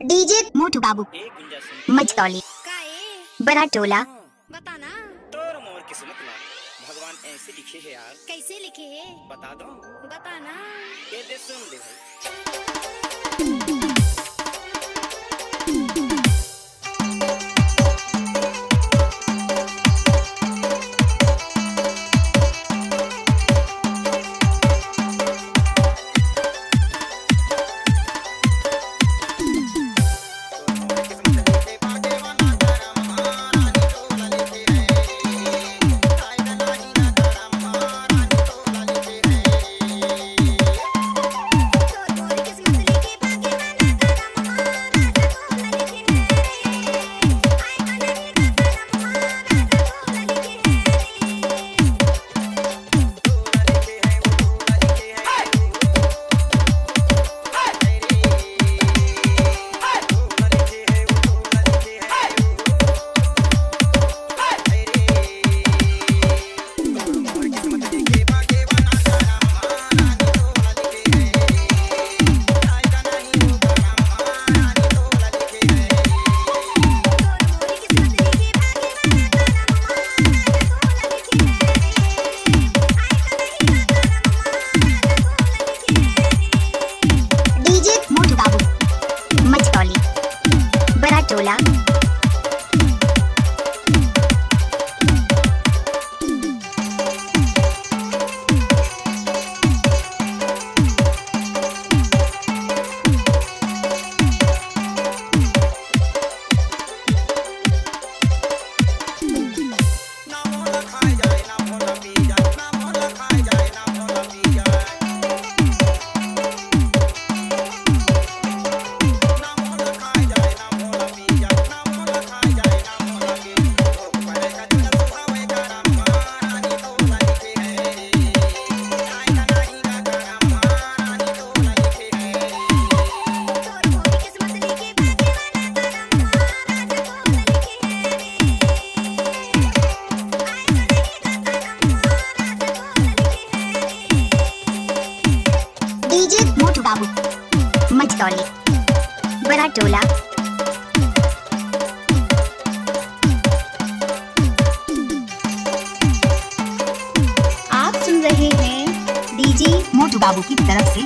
DJ मोटू बाबू मचतौली बड़ा टोला। बताना तोर मोर किस्मत ला भगवान ऐसे लिखे है यार। कैसे लिखे है बता दो बताना। ये दे सुन दे भाई। टोला बाबू मचतौली बड़ा टोला। आप सुन रहे हैं डीजे मोटू बाबू की तरफ से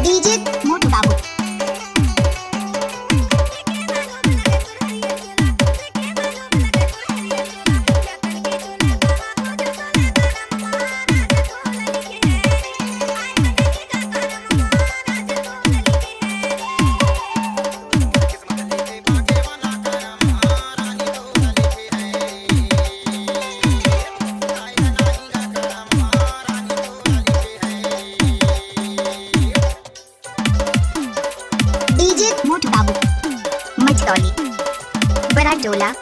डीजे मोटू बाबू मोटू बाबू मचतौली बड़ा टोला।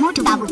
मोटू बाबू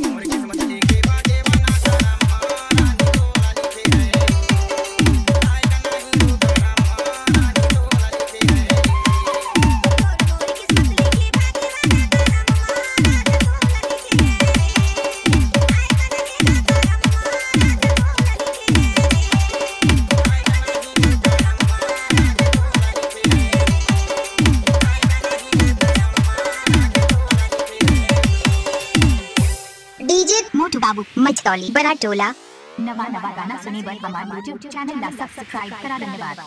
मोटू बाबू मचतौली बड़ा टोला। नवा नवा गाना सुने बर हमारे यूट्यूब चैनल ला सब्सक्राइब करा धन्यवाद।